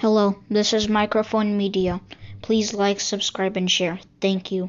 Hello, this is Microphone Media. Please like, subscribe, and share. Thank you.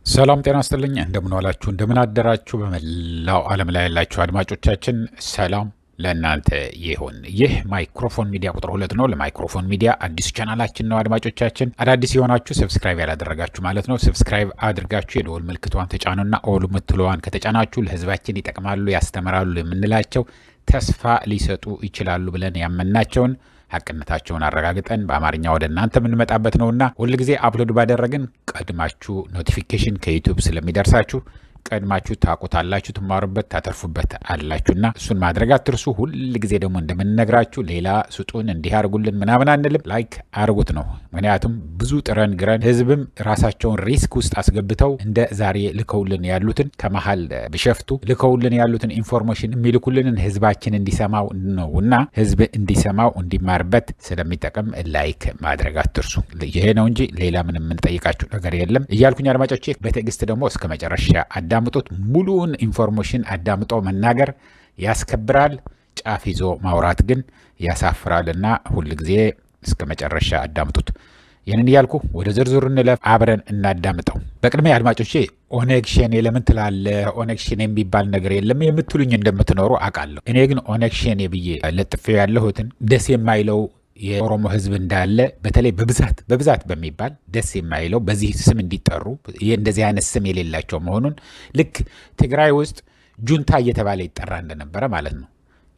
ሰላም ጤና ይስጥልኝ። እንደምን ዋላችሁ እንደምን አደራችሁ በመላው ዓለም ላይ ያላችሁ አድማጮቻችን ሰላም ለእናንተ ይሁን። ይህ ማይክሮፎን ሚዲያ ቁጥር 2 ነው። ለማይክሮፎን ሚዲያ አዲስ ቻናላችን ነው። አድማጮቻችን አዳዲስ የሆናችሁ ሰብስክራይብ ያላደረጋችሁ ማለት ነው ሰብስክራይብ አድርጋችሁ የደወል ምልክቷን ተጫኑና ኦል ምትለዋን ከተጫናችሁ ለህዝባችን ይጠቅማሉ ያስተምራሉ የምንላቸው ተስፋ ሊሰጡ ይችላሉ ብለን ያመናቸውን ሐቅነታቸውን አረጋግጠን በአማርኛ ወደ እናንተ የምንመጣበት ነውና ሁልጊዜ አፕሎድ ባደረግን ቀድማችሁ ኖቲፊኬሽን ከዩቲዩብ ስለሚደርሳችሁ ቀድማችሁ ታቁታላችሁ ትማሩበት ታተርፉበት አላችሁና እሱን ማድረግ አትርሱ። ሁልጊዜ ደግሞ እንደምንነግራችሁ ሌላ ስጡን እንዲህ አርጉልን ምናምን አንልም፣ ላይክ አርጉት ነው። ምክንያቱም ብዙ ጥረን ግረን ህዝብም ራሳቸውን ሪስክ ውስጥ አስገብተው እንደ ዛሬ ልከውልን ያሉትን ከመሃል ቢሸፍቱ ልከውልን ያሉትን ኢንፎርሜሽን የሚልኩልንን ህዝባችን እንዲሰማው ነውና ህዝብ እንዲሰማው እንዲማርበት ስለሚጠቅም ላይክ ማድረግ አትርሱ። ይሄ ነው እንጂ ሌላ ምንም የምንጠይቃችሁ ነገር የለም እያልኩኝ አድማጮቼ በትዕግስት ደግሞ እስከ መጨረሻ አዳምጡት። ሙሉውን ኢንፎርሜሽን አዳምጦ መናገር ያስከብራል፣ ጫፍ ይዞ ማውራት ግን ያሳፍራልና ሁልጊዜ እስከ መጨረሻ አዳምጡት። ይህንን እያልኩ ወደ ዝርዝሩ እንለፍ፣ አብረን እናዳምጠው። በቅድሚያ አድማጮቼ ኦነግ ሸኔ ለምን ትላለህ? ኦነግ ሸኔ የሚባል ነገር የለም የምትሉኝ እንደምትኖሩ አውቃለሁ። እኔ ግን ኦነግ ሸኔ ብዬ ለጥፌው ያለሁትን ደስ የማይለው የኦሮሞ ህዝብ እንዳለ በተለይ በብዛት በሚባል ደስ የማይለው በዚህ ስም እንዲጠሩ እንደዚህ አይነት ስም የሌላቸው መሆኑን ልክ ትግራይ ውስጥ ጁንታ እየተባለ ይጠራ እንደነበረ ማለት ነው።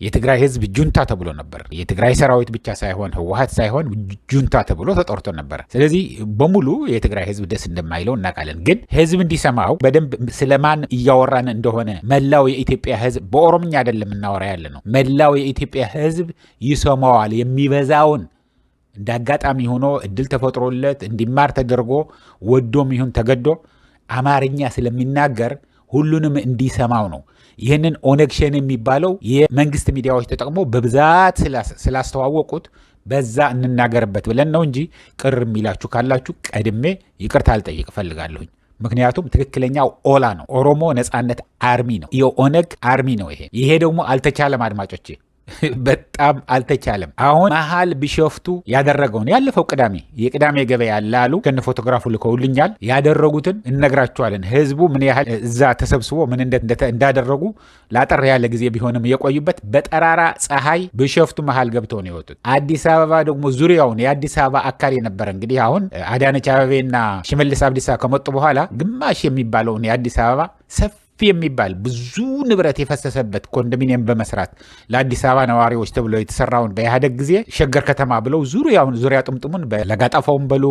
የትግራይ ህዝብ ጁንታ ተብሎ ነበር። የትግራይ ሰራዊት ብቻ ሳይሆን ህወሓት ሳይሆን ጁንታ ተብሎ ተጠርቶ ነበር። ስለዚህ በሙሉ የትግራይ ህዝብ ደስ እንደማይለው እናውቃለን። ግን ህዝብ እንዲሰማው በደንብ ስለማን እያወራን እንደሆነ መላው የኢትዮጵያ ህዝብ በኦሮምኛ አይደለም እናወራ ያለ ነው። መላው የኢትዮጵያ ህዝብ ይሰማዋል። የሚበዛውን እንደ አጋጣሚ ሆኖ እድል ተፈጥሮለት እንዲማር ተደርጎ ወዶም ይሁን ተገዶ አማርኛ ስለሚናገር ሁሉንም እንዲሰማው ነው። ይህንን ኦነግ ሸኔ የሚባለው የመንግስት ሚዲያዎች ተጠቅሞ በብዛት ስላስተዋወቁት በዛ እንናገርበት ብለን ነው እንጂ ቅር የሚላችሁ ካላችሁ ቀድሜ ይቅርታ አልጠይቅ ፈልጋለሁኝ። ምክንያቱም ትክክለኛው ኦላ ነው፣ ኦሮሞ ነጻነት አርሚ ነው፣ የኦነግ አርሚ ነው። ይሄ ደግሞ አልተቻለም አድማጮቼ፣ በጣም አልተቻለም። አሁን መሃል ቢሾፍቱ ያደረገውን ያለፈው የቅዳሜ ገበያ ላሉ ከነ ፎቶግራፉ ልከውልኛል። ያደረጉትን እነግራቸዋለን። ህዝቡ ምን ያህል እዛ ተሰብስቦ ምን እንዳደረጉ ላጠር ያለ ጊዜ ቢሆንም የቆዩበት በጠራራ ፀሐይ ቢሾፍቱ መሃል ገብተው ነው የወጡት። አዲስ አበባ ደግሞ ዙሪያውን የአዲስ አበባ አካል የነበረ እንግዲህ አሁን አዳነች አቤቤና ሽመልስ አብዲሳ ከመጡ በኋላ ግማሽ የሚባለውን የአዲስ አበባ ሰፊ የሚባል ብዙ ንብረት የፈሰሰበት ኮንዶሚኒየም በመስራት ለአዲስ አበባ ነዋሪዎች ተብሎ የተሰራውን በኢህአደግ ጊዜ ሸገር ከተማ ብለው ዙሪያ ጥምጥሙን በለጋጣፋውም በሉ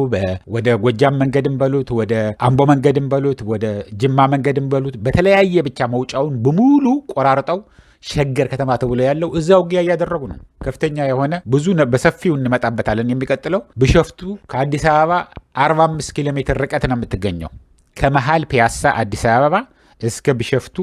ወደ ጎጃም መንገድም በሉት ወደ አምቦ መንገድም በሉት ወደ ጅማ መንገድም በሉት በተለያየ ብቻ መውጫውን በሙሉ ቆራርጠው ሸገር ከተማ ተብሎ ያለው እዛው ውጊያ እያደረጉ ነው። ከፍተኛ የሆነ ብዙ በሰፊው እንመጣበታለን። የሚቀጥለው ቢሾፍቱ ከአዲስ አበባ 45 ኪሎ ሜትር ርቀት ነው የምትገኘው። ከመሃል ፒያሳ አዲስ አበባ እስከ ቢሾፍቱ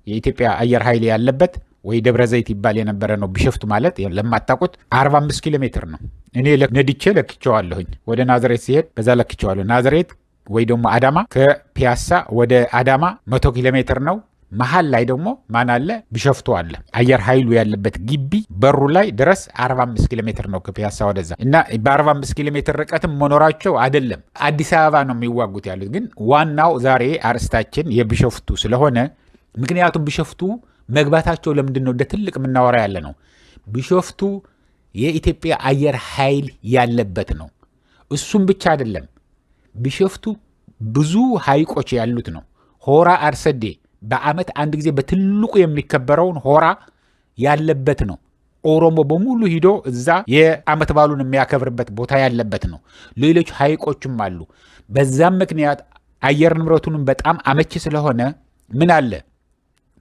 የኢትዮጵያ አየር ኃይል ያለበት ወይ ደብረ ዘይት ይባል የነበረ ነው። ቢሾፍቱ ማለት ለማታውቁት 45 ኪሎ ሜትር ነው። እኔ ነድቼ ለክቼዋለሁኝ። ወደ ናዝሬት ሲሄድ በዛ ለክቼዋለሁ። ናዝሬት ወይ ደግሞ አዳማ ከፒያሳ ወደ አዳማ 100 ኪሎ ሜትር ነው። መሃል ላይ ደግሞ ማን አለ? ቢሾፍቱ አለ። አየር ኃይሉ ያለበት ግቢ በሩ ላይ ድረስ 45 ኪሎ ሜትር ነው ከፒያሳ ወደዛ እና በ45 ኪሎ ሜትር ርቀትም መኖራቸው አይደለም አዲስ አበባ ነው የሚዋጉት ያሉት። ግን ዋናው ዛሬ አርስታችን የቢሾፍቱ ስለሆነ ምክንያቱም ቢሾፍቱ መግባታቸው ለምንድን ነው እንደ ትልቅ የምናወራ ያለ ነው። ቢሾፍቱ የኢትዮጵያ አየር ኃይል ያለበት ነው። እሱም ብቻ አይደለም፣ ቢሾፍቱ ብዙ ሐይቆች ያሉት ነው። ሆራ አርሰዴ በአመት አንድ ጊዜ በትልቁ የሚከበረውን ሆራ ያለበት ነው። ኦሮሞ በሙሉ ሂዶ እዛ የአመት ባሉን የሚያከብርበት ቦታ ያለበት ነው። ሌሎች ሐይቆችም አሉ። በዛም ምክንያት አየር ንብረቱንም በጣም አመቺ ስለሆነ ምን አለ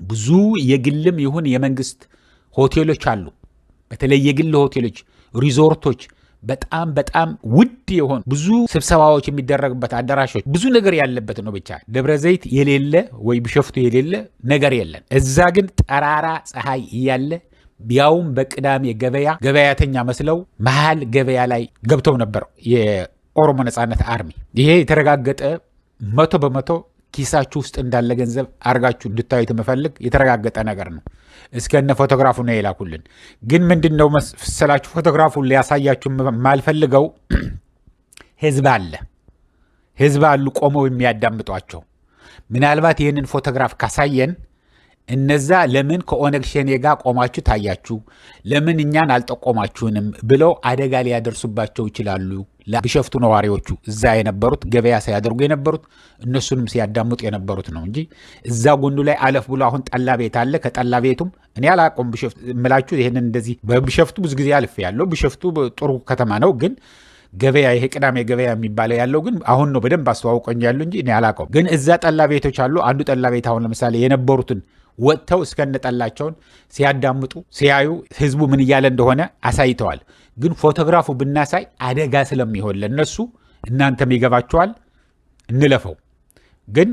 ብዙ የግልም ይሁን የመንግስት ሆቴሎች አሉ። በተለይ የግል ሆቴሎች፣ ሪዞርቶች በጣም ውድ የሆኑ ብዙ ስብሰባዎች የሚደረግበት አዳራሾች ብዙ ነገር ያለበት ነው። ብቻ ደብረ ዘይት የሌለ ወይ ቢሾፍቱ የሌለ ነገር የለን። እዛ ግን ጠራራ ፀሐይ እያለ ቢያውም በቅዳሜ ገበያተኛ መስለው መሃል ገበያ ላይ ገብተው ነበር የኦሮሞ ነጻነት አርሚ። ይሄ የተረጋገጠ 100% ኪሳችሁ ውስጥ እንዳለ ገንዘብ አርጋችሁ እንድታዩት መፈልግ የተረጋገጠ ነገር ነው። እስከነ ፎቶግራፉ ነው የላኩልን። ግን ምንድነው መሰላችሁ ፎቶግራፉን ሊያሳያችሁ ማልፈልገው ህዝብ አሉ ቆመው የሚያዳምጧቸው። ምናልባት ይህንን ፎቶግራፍ ካሳየን እነዛ ለምን ከኦነግ ሸኔ ጋር ቆማችሁ ታያችሁ፣ ለምን እኛን አልጠቆማችሁንም ብለው አደጋ ሊያደርሱባቸው ይችላሉ። ቢሸፍቱ ነዋሪዎቹ እዛ የነበሩት ገበያ ሲያደርጉ የነበሩት እነሱንም ሲያዳምጡ የነበሩት ነው እንጂ እዛ ጎኑ ላይ አለፍ ብሎ አሁን ጠላ ቤት አለ። ከጠላ ቤቱም እኔ አላቆም ቢሸፍቱ እምላችሁ ይሄንን እንደዚህ በቢሸፍቱ ብዙ ጊዜ አልፍ ያለው ቢሸፍቱ ጥሩ ከተማ ነው። ግን ገበያ ይሄ ቅዳሜ ገበያ የሚባለው ያለው ግን አሁን ነው በደንብ አስተዋውቀኝ ያሉ እንጂ እኔ አላቆም። ግን እዛ ጠላ ቤቶች አሉ። አንዱ ጠላ ቤት አሁን ለምሳሌ የነበሩትን ወጥተው እስከነጠላቸውን ሲያዳምጡ ሲያዩ ህዝቡ ምን እያለ እንደሆነ አሳይተዋል። ግን ፎቶግራፉ ብናሳይ አደጋ ስለሚሆን ለነሱ እናንተም ይገባቸዋል። እንለፈው። ግን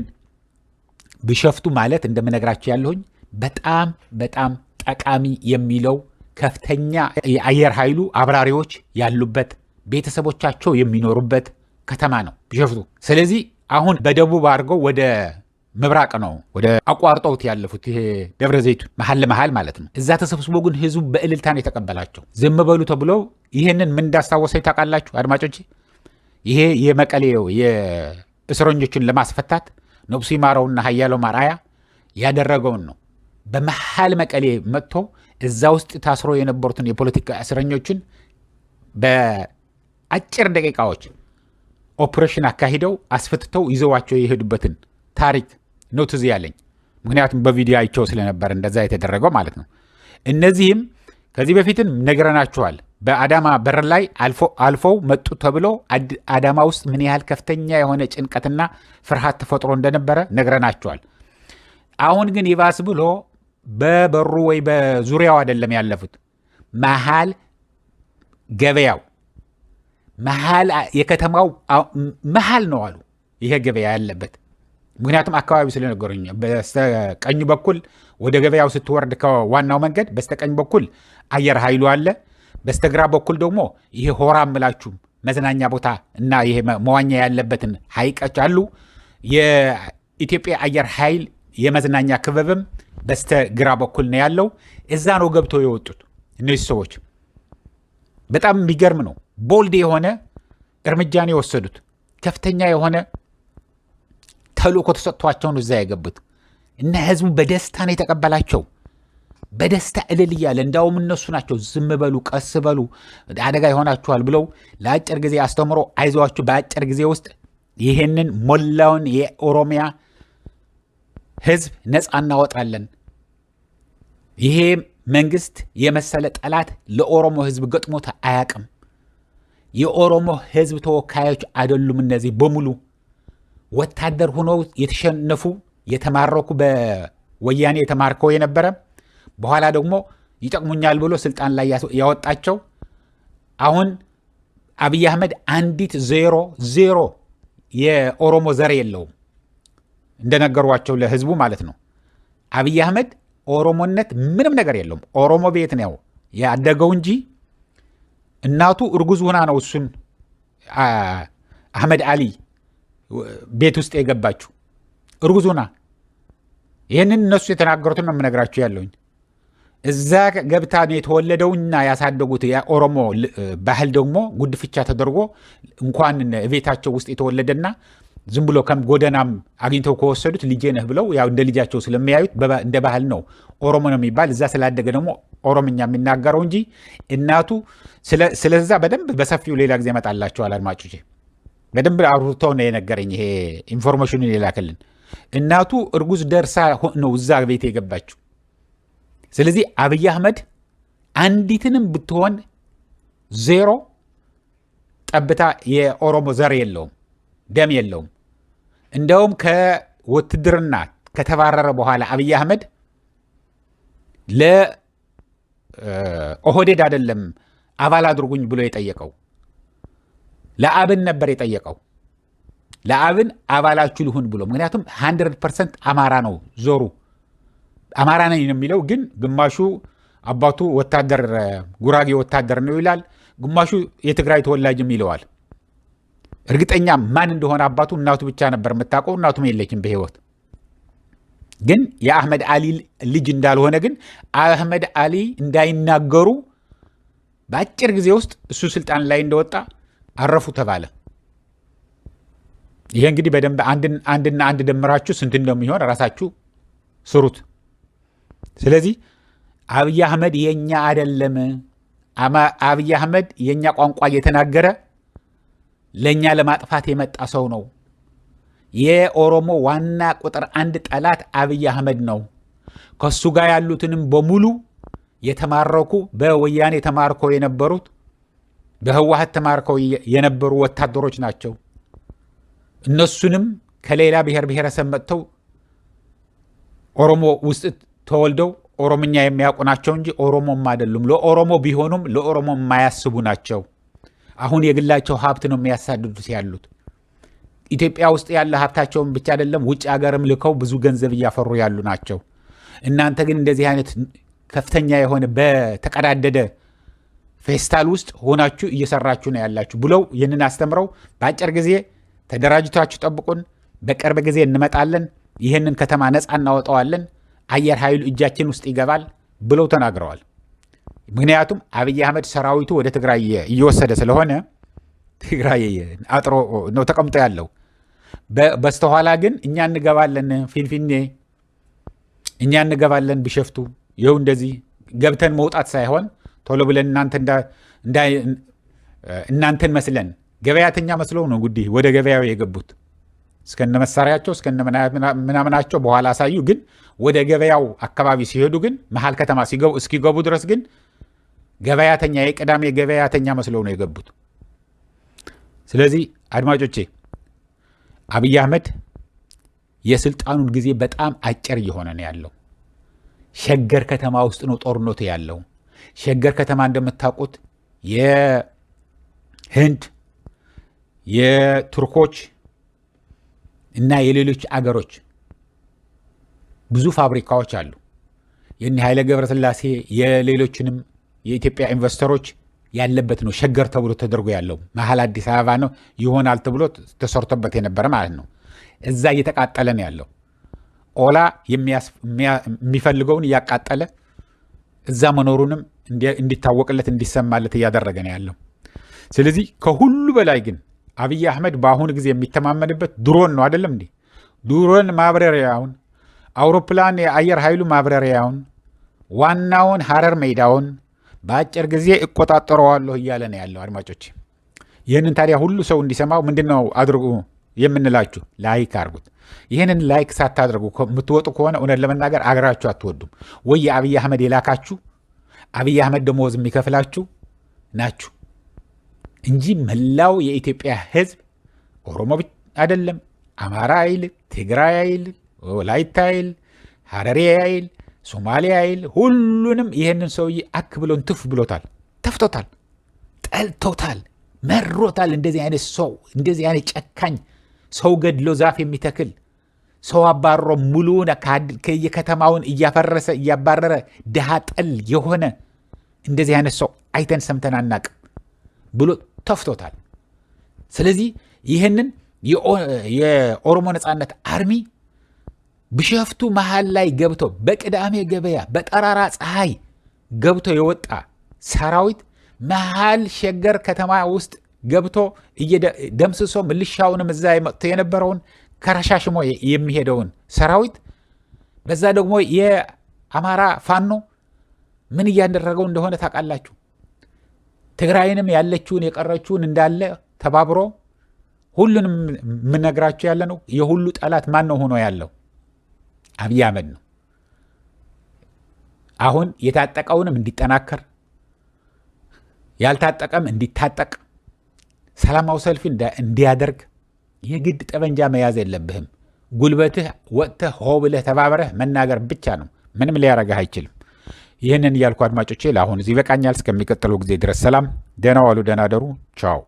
ቢሸፍቱ ማለት እንደምነግራችሁ ያለሁኝ በጣም በጣም ጠቃሚ የሚለው ከፍተኛ የአየር ኃይሉ አብራሪዎች ያሉበት ቤተሰቦቻቸው የሚኖሩበት ከተማ ነው ቢሸፍቱ። ስለዚህ አሁን በደቡብ አድርገው ወደ ምብራቅ ነው ወደ አቋርጠውት ያለፉት ይሄ ደብረ ዘይቱ መሐል ለመሐል ማለት ነው። እዛ ተሰብስቦ ግን ህዝቡ በእልልታ ነው የተቀበላቸው። ዝም በሉ ተብለው ይሄንን ምን እንዳስታወሰኝ ታውቃላችሁ አድማጮች? ይሄ የመቀሌው የእስረኞችን ለማስፈታት ነብሱ ይማረውና ሀያለው ማርአያ ያደረገውን ነው። በመሐል መቀሌ መጥቶ እዛ ውስጥ ታስሮ የነበሩትን የፖለቲካ እስረኞችን በአጭር ደቂቃዎች ኦፕሬሽን አካሂደው አስፈትተው ይዘዋቸው የሄዱበትን ታሪክ ነው ትዝ ያለኝ። ምክንያቱም በቪዲዮ አይቸው ስለነበር እንደዛ የተደረገው ማለት ነው። እነዚህም ከዚህ በፊትም ነግረናቸዋል። በአዳማ በር ላይ አልፈው መጡ ተብሎ አዳማ ውስጥ ምን ያህል ከፍተኛ የሆነ ጭንቀትና ፍርሃት ተፈጥሮ እንደነበረ ነግረናቸዋል። አሁን ግን ይባስ ብሎ በበሩ ወይ በዙሪያው አይደለም ያለፉት፣ መሃል ገበያው መሃል የከተማው መሃል ነው አሉ ይሄ ገበያ ያለበት። ምክንያቱም አካባቢ ስለነገሩኝ በስተቀኝ በኩል ወደ ገበያው ስትወርድ ከዋናው መንገድ በስተቀኝ በኩል አየር ኃይሉ አለ። በስተግራ በኩል ደግሞ ይሄ ሆራ ምላችሁ መዝናኛ ቦታ እና ይሄ መዋኛ ያለበትን ሐይቆች አሉ። የኢትዮጵያ አየር ኃይል የመዝናኛ ክበብም በስተግራ በኩል ነው ያለው። እዛ ነው ገብተው የወጡት እነዚህ ሰዎች። በጣም የሚገርም ነው። ቦልድ የሆነ እርምጃን የወሰዱት ከፍተኛ የሆነ ተልእኮ ተሰጥቷቸውን እዛ የገቡት እና ህዝቡ በደስታ ነው የተቀበላቸው። በደስታ እልል እያለ እንዳውም እነሱ ናቸው ዝም በሉ ቀስ በሉ አደጋ ይሆናችኋል ብለው ለአጭር ጊዜ አስተምሮ አይዟችሁ በአጭር ጊዜ ውስጥ ይሄንን ሞላውን የኦሮሚያ ህዝብ ነፃ እናወጣለን። ይሄ መንግስት የመሰለ ጠላት ለኦሮሞ ህዝብ ገጥሞት አያቅም። የኦሮሞ ህዝብ ተወካዮች አይደሉም እነዚህ በሙሉ ወታደር ሆነው የተሸነፉ የተማረኩ በወያኔ የተማርከው የነበረ በኋላ ደግሞ ይጠቅሙኛል ብሎ ስልጣን ላይ ያወጣቸው። አሁን አብይ አህመድ አንዲት ዜሮ የኦሮሞ ዘር የለውም እንደነገሯቸው ለህዝቡ ማለት ነው። አብይ አህመድ ኦሮሞነት ምንም ነገር የለውም። ኦሮሞ ቤት ነው ያደገው እንጂ እናቱ እርጉዝ ሆና ነው እሱን አህመድ አሊ ቤት ውስጥ የገባችው እርጉዝ ሆና። ይህንን እነሱ የተናገሩትን ነው የምነግራችሁ ያለውኝ። እዛ ገብታ ነው የተወለደውና ያሳደጉት። የኦሮሞ ባህል ደግሞ ጉድፍቻ ተደርጎ እንኳን ቤታቸው ውስጥ የተወለደና ዝም ብሎ ጎደናም አግኝተው ከወሰዱት ልጄ ነህ ብለው ያው እንደ ልጃቸው ስለሚያዩት እንደ ባህል ነው ኦሮሞ ነው የሚባል። እዛ ስላደገ ደግሞ ኦሮምኛ የሚናገረው እንጂ እናቱ ስለዛ በደንብ በሰፊው ሌላ ጊዜ እመጣላችኋል አድማጮቼ። በደንብ አውርቶ ነው የነገረኝ ይሄ ኢንፎርሜሽኑን የላከልን። እናቱ እርጉዝ ደርሳ ነው እዛ ቤት የገባችው። ስለዚህ አብይ አህመድ አንዲትንም ብትሆን ዜሮ ጠብታ የኦሮሞ ዘር የለውም፣ ደም የለውም። እንደውም ከውትድርና ከተባረረ በኋላ አብይ አህመድ ለኦህዴድ አይደለም አባል አድርጉኝ ብሎ የጠየቀው ለአብን ነበር የጠየቀው። ለአብን አባላችሁ ልሁን ብሎ ምክንያቱም 100% አማራ ነው ዞሩ አማራ ነኝ የሚለው። ግን ግማሹ አባቱ ወታደር ጉራጌ ወታደር ነው ይላል፣ ግማሹ የትግራይ ተወላጅም ይለዋል። እርግጠኛ ማን እንደሆነ አባቱ እናቱ ብቻ ነበር የምታውቀው። እናቱም የለችም በህይወት። ግን የአህመድ አሊ ልጅ እንዳልሆነ ግን አህመድ አሊ እንዳይናገሩ በአጭር ጊዜ ውስጥ እሱ ስልጣን ላይ እንደወጣ አረፉ ተባለ። ይሄ እንግዲህ በደንብ አንድና አንድ ደምራችሁ ስንት እንደሚሆን ራሳችሁ ስሩት። ስለዚህ አብይ አህመድ የኛ አይደለም። አብይ አህመድ የኛ ቋንቋ እየተናገረ ለኛ ለማጥፋት የመጣ ሰው ነው። የኦሮሞ ዋና ቁጥር 1 ጠላት አብይ አህመድ ነው። ከሱ ጋር ያሉትንም በሙሉ የተማረኩ በወያኔ ተማርከው የነበሩት በህወሓት ተማርከው የነበሩ ወታደሮች ናቸው። እነሱንም ከሌላ ብሔር ብሔረሰብ መጥተው ኦሮሞ ውስጥ ተወልደው ኦሮምኛ የሚያውቁ ናቸው እንጂ ኦሮሞም አይደሉም። ለኦሮሞ ቢሆኑም ለኦሮሞ የማያስቡ ናቸው። አሁን የግላቸው ሀብት ነው የሚያሳድዱት ያሉት። ኢትዮጵያ ውስጥ ያለ ሀብታቸውን ብቻ አይደለም ውጭ ሀገርም ልከው ብዙ ገንዘብ እያፈሩ ያሉ ናቸው። እናንተ ግን እንደዚህ አይነት ከፍተኛ የሆነ በተቀዳደደ ፌስታል ውስጥ ሆናችሁ እየሰራችሁ ነው ያላችሁ ብለው ይህንን አስተምረው በአጭር ጊዜ ተደራጅታችሁ ጠብቁን፣ በቅርብ ጊዜ እንመጣለን፣ ይህንን ከተማ ነፃ እናወጣዋለን፣ አየር ኃይሉ እጃችን ውስጥ ይገባል ብለው ተናግረዋል። ምክንያቱም አብይ አህመድ ሰራዊቱ ወደ ትግራይ እየወሰደ ስለሆነ ትግራይ አጥሮ ነው ተቀምጦ ያለው። በስተኋላ ግን እኛ እንገባለን ፊንፊኔ፣ እኛ እንገባለን ቢሸፍቱ። ይኸው እንደዚህ ገብተን መውጣት ሳይሆን ቶሎ ብለን እናንተን መስለን ገበያተኛ መስለው ነው ጉዲ ወደ ገበያው የገቡት። እስከነ መሳሪያቸው እስከነ ምናምናቸው በኋላ አሳዩ። ግን ወደ ገበያው አካባቢ ሲሄዱ ግን መሀል ከተማ እስኪገቡ ድረስ ግን ገበያተኛ የቅዳሜ ገበያተኛ መስለው ነው የገቡት። ስለዚህ አድማጮቼ አብይ አህመድ የስልጣኑን ጊዜ በጣም አጭር እየሆነ ነው ያለው። ሸገር ከተማ ውስጥ ነው ጦርነቱ ያለው። ሸገር ከተማ እንደምታውቁት የህንድ የቱርኮች እና የሌሎች አገሮች ብዙ ፋብሪካዎች አሉ። የእነ ኃይለ ገብረስላሴ የሌሎችንም የኢትዮጵያ ኢንቨስተሮች ያለበት ነው ሸገር ተብሎ ተደርጎ ያለው። መሀል አዲስ አበባ ነው ይሆናል ተብሎ ተሰርቶበት የነበረ ማለት ነው። እዛ እየተቃጠለ ነው ያለው። ኦላ የሚፈልገውን እያቃጠለ እዛ መኖሩንም እንዲታወቅለት እንዲሰማለት እያደረገ ነው ያለው። ስለዚህ ከሁሉ በላይ ግን አብይ አህመድ በአሁኑ ጊዜ የሚተማመንበት ድሮን ነው አይደለም እንዴ? ድሮን ማብረሪያውን፣ አውሮፕላን የአየር ኃይሉ ማብረሪያውን፣ ዋናውን ሀረር ሜዳውን በአጭር ጊዜ እቆጣጠረዋለሁ እያለ ነው ያለው። አድማጮች ይህንን ታዲያ ሁሉ ሰው እንዲሰማው ምንድነው አድርጉ የምንላችሁ? ላይክ አድርጉት። ይህንን ላይክ ሳታደርጉ የምትወጡ ከሆነ እውነት ለመናገር አገራችሁ አትወዱም። ወይ የአብይ አህመድ የላካችሁ አብይ አህመድ ደሞዝ የሚከፍላችሁ ናችሁ እንጂ መላው የኢትዮጵያ ሕዝብ ኦሮሞ አይደለም፣ አማራ አይል፣ ትግራይ አይል፣ ወላይታ አይል፣ ሀረሪ አይል፣ ሶማሌ አይል፣ ሁሉንም ይህንን ሰውዬ አክ ብሎን ትፍ ብሎታል፣ ተፍቶታል፣ ጠልቶታል፣ መሮታል። እንደዚህ አይነት ሰው እንደዚህ አይነት ጨካኝ ሰው ገድሎ ዛፍ የሚተክል ሰው አባሮ ሙሉውን ከየከተማውን እያፈረሰ እያባረረ ድሃ ጠል የሆነ እንደዚህ አይነት ሰው አይተን ሰምተን አናቅም ብሎ ተፍቶታል። ስለዚህ ይህንን የኦሮሞ ነፃነት አርሚ ቢሸፍቱ መሃል ላይ ገብቶ በቅዳሜ ገበያ በጠራራ ፀሐይ ገብቶ የወጣ ሰራዊት መሃል ሸገር ከተማ ውስጥ ገብቶ ደምስሶ ምልሻውንም እዛ መጥቶ የነበረውን ከረሻሽሞ የሚሄደውን ሰራዊት በዛ ደግሞ የአማራ ፋኖ ምን እያደረገው እንደሆነ ታውቃላችሁ። ትግራይንም ያለችውን የቀረችውን እንዳለ ተባብሮ ሁሉንም የምነግራችሁ ያለ ነው። የሁሉ ጠላት ማን ነው ሆኖ ያለው? አብይ አህመድ ነው። አሁን የታጠቀውንም እንዲጠናከር ያልታጠቀም እንዲታጠቅ ሰላማዊ ሰልፍ እንዲያደርግ የግድ ጠበንጃ መያዝ የለብህም። ጉልበትህ ወጥተህ ሆ ብለህ ተባብረህ መናገር ብቻ ነው። ምንም ሊያረጋህ አይችልም። ይህንን እያልኩ አድማጮቼ ለአሁን እዚህ ይበቃኛል። እስከሚቀጥለው ጊዜ ድረስ ሰላም፣ ደህና ዋሉ፣ ደህና ደሩ። ቻው።